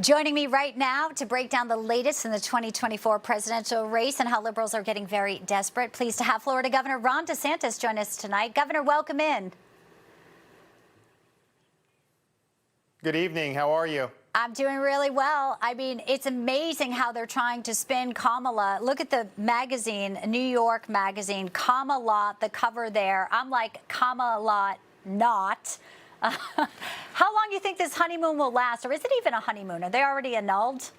Joining me right now to break down the latest in the 2024 presidential race and how liberals are getting very desperate. Pleased to have Florida Governor Ron DeSantis join us tonight. Governor, welcome in. Good evening. How are you? I'm doing really well. I mean, it's amazing how they're trying to spin Kamala. Look at the magazine, New York magazine, Kamala, the cover there. I'm like, Kamala not. How long do you think this honeymoon will last? Or is it even a honeymoon? Are they already annulled?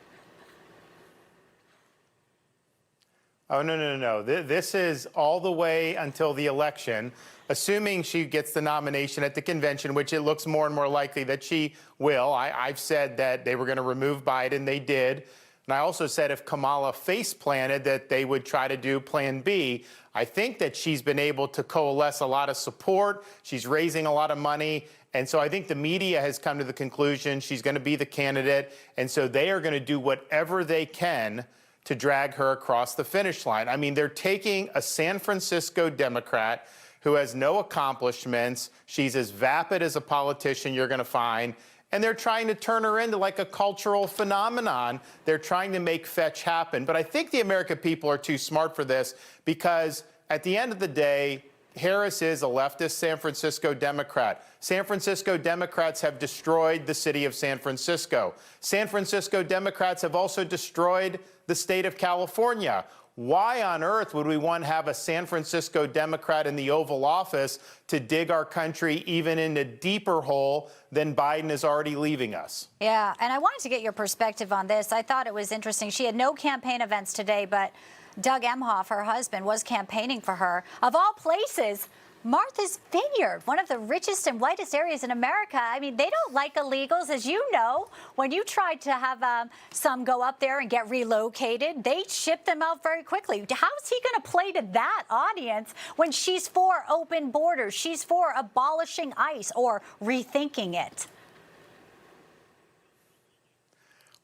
Oh, no. This is all the way until the election, assuming she gets the nomination at the convention, which it looks more and more likely that she will. I've said that they were going to remove Biden. They did. And I also said if Kamala face planted that they would try to do Plan B. I think that she's been able to coalesce a lot of support. She's raising a lot of money. And so I think the media has come to the conclusion she's going to be the candidate. And so they are going to do whatever they can to drag her across the finish line. I mean, they're taking a San Francisco Democrat who has no accomplishments. She's as vapid as a politician you're going to find. And they're trying to turn her into like a cultural phenomenon. They're trying to make fetch happen. But I think the American people are too smart for this because at the end of the day, Harris is a leftist San Francisco Democrat. San Francisco Democrats have destroyed the city of San Francisco. San Francisco Democrats have also destroyed the state of California. Why on earth would we want to have a San Francisco Democrat in the Oval Office to dig our country even in a deeper hole than Biden is already leaving us? Yeah, and I wanted to get your perspective on this. I thought it was interesting. She had no campaign events today, but Doug Emhoff, her husband, was campaigning for her. Of all places, Martha's Vineyard, one of the richest and whitest areas in America. I mean, they don't like illegals, as you know. When you tried to have some go up there and get relocated, they shipped them out very quickly. How is he going to play to that audience when she's for open borders? She's for abolishing ICE or rethinking it.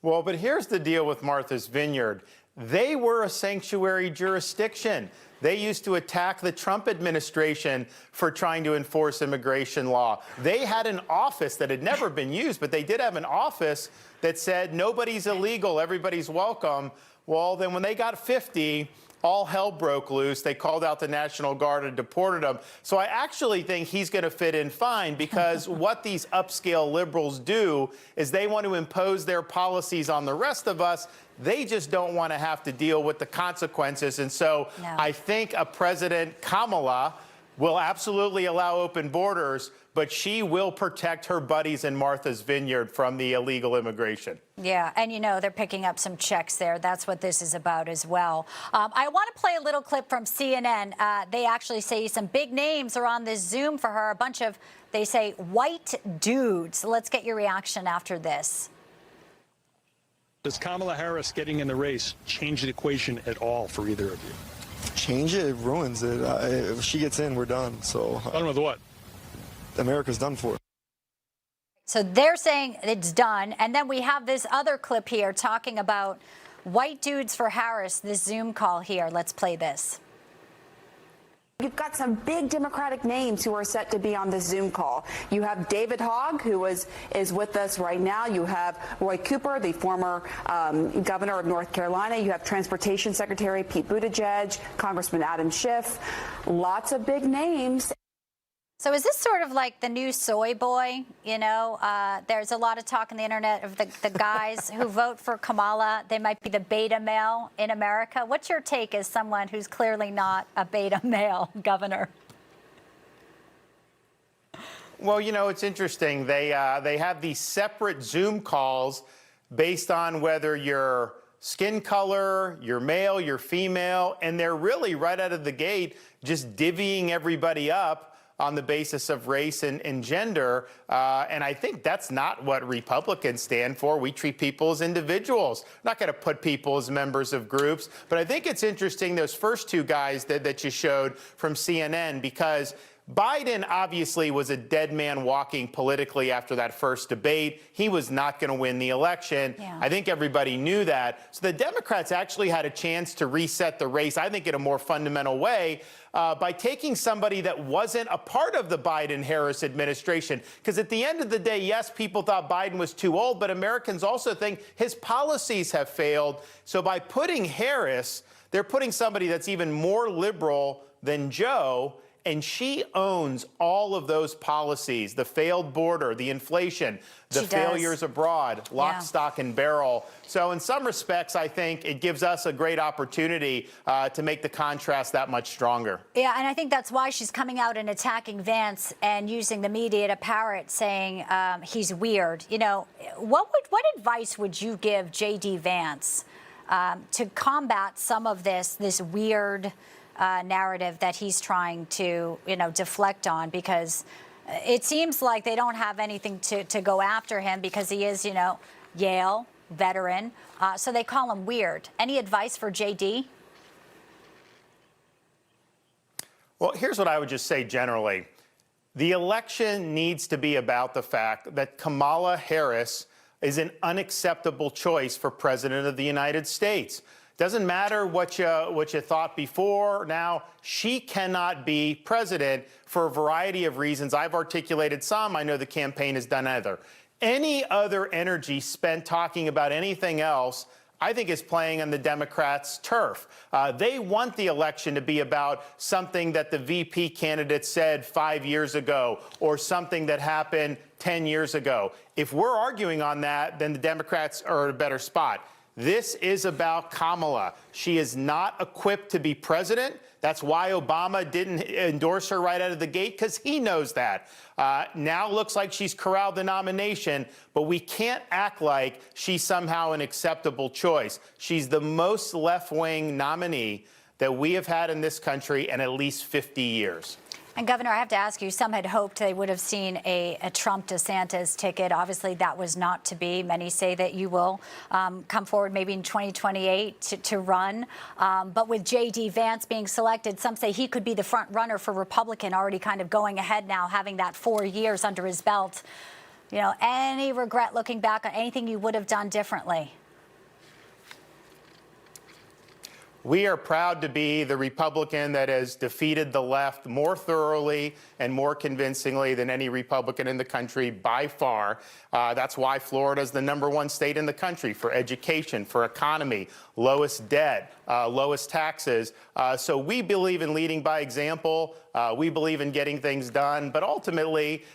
Well, but here's the deal with Martha's Vineyard. They were a sanctuary jurisdiction. They used to attack the Trump administration for trying to enforce immigration law. They had an office that had never been used, but they did have an office that said nobody's illegal, everybody's welcome. Well, then when they got 50, all hell broke loose. They called out the National Guard and deported them. So I actually think he's going to fit in fine because what these upscale liberals do is they want to impose their policies on the rest of us. They just don't want to have to deal with the consequences. And so I think a President Kamala will absolutely allow open borders, but she will protect her buddies in Martha's Vineyard from the illegal immigration. Yeah, and you know, they're picking up some checks there. That's what this is about as well. I want to play a little clip from CNN. They actually say some big names are on this Zoom for her, a bunch of, they say, white dudes. Let's get your reaction after this. Does Kamala Harris getting in the race change the equation at all for either of you? Change it, it ruins it. If she gets in, we're done. So Done with what? America's done for. So they're saying it's done. And then we have this other clip here talking about white dudes for Harris, this Zoom call here. Let's play this. You've got some big Democratic names who are set to be on this Zoom call. You have David Hogg, who is with us right now. You have Roy Cooper, the former governor of North Carolina. You have Transportation Secretary Pete Buttigieg, Congressman Adam Schiff. Lots of big names. So is this sort of like the new soy boy? You know, there's a lot of talk on the internet of the guys who vote for Kamala. They might be the beta male in America. What's your take as someone who's clearly not a beta male, Governor? Well, you know, it's interesting. They have these separate Zoom calls based on whether you're skin color, you're male, you're female, and they're really right out of the gate just divvying everybody up on the basis of race and gender. And I think that's not what Republicans stand for. We treat people as individuals. We're not going to put people as members of groups. But I think it's interesting, those first two guys that you showed from CNN, because Biden obviously was a dead man walking politically after that first debate. He was not going to win the election. Yeah. I think everybody knew that. So the Democrats actually had a chance to reset the race, I think, in a more fundamental way by taking somebody that wasn't a part of the Biden-Harris administration. Because at the end of the day, yes, people thought Biden was too old, but Americans also think his policies have failed. So by putting Harris, they're putting somebody that's even more liberal than Joe. And she owns all of those policies, the failed border, the inflation, the failures abroad, lock, stock, and barrel. So in some respects, I think it gives us a great opportunity to make the contrast that much stronger. Yeah, and I think that's why she's coming out and attacking Vance and using the media to parrot, saying he's weird. You know, what advice would you give J.D. Vance to combat some of this weird narrative that he's trying to, deflect on, because it seems like they don't have anything to go after him because he is, Yale veteran. So they call him weird. Any advice for JD? Well, here's what I would just say generally. The election needs to be about the fact that Kamala Harris is an unacceptable choice for President of the United States. Doesn't matter what you thought before or now. She cannot be president for a variety of reasons. I've articulated some. I know the campaign has done other. Any other energy spent talking about anything else, I think, is playing on the Democrats' turf. They want the election to be about something that the VP candidate said 5 years ago or something that happened 10 years ago. If we're arguing on that, then the Democrats are in a better spot. This is about Kamala. She is not equipped to be president. That's why Obama didn't endorse her right out of the gate, because he knows that. Now looks like she's corralled the nomination, but we can't act like she's somehow an acceptable choice. She's the most left-wing nominee that we have had in this country in at least 50 years. And Governor, I have to ask you, some had hoped they would have seen a Trump-DeSantis ticket. Obviously, that was not to be. Many say that you will come forward maybe in 2028 to run. But with J.D. Vance being selected, some say he could be the front runner for Republican, already kind of going ahead now, having that 4 years under his belt. Any regret looking back on anything you would have done differently? We are proud to be the Republican that has defeated the left more thoroughly and more convincingly than any Republican in the country by far. That's why Florida is the #1 state in the country for education, for economy, lowest debt, lowest taxes. So we believe in leading by example. We believe in getting things done. But ultimately,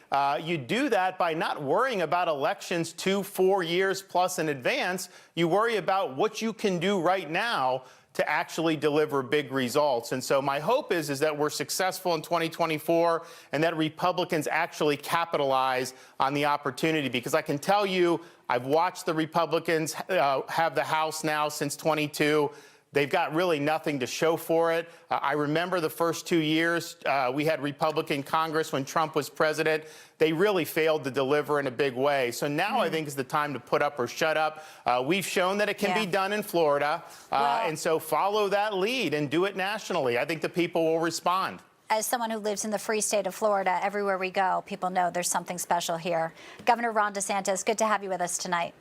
you do that by not worrying about elections 2-4 years plus in advance. You worry about what you can do right now to actually deliver big results. And so my hope is that we're successful in 2024 and that Republicans actually capitalize on the opportunity. Because I can tell you, I've watched the Republicans have the House now since 22. They've got really nothing to show for it. I remember the first 2 years we had Republican Congress when Trump was president. They really failed to deliver in a big way. So now I think is the time to put up or shut up. We've shown that it can be done in Florida. And so follow that lead and do it nationally. I think the people will respond. As someone who lives in the free state of Florida, everywhere we go, people know there's something special here. Governor Ron DeSantis, good to have you with us tonight.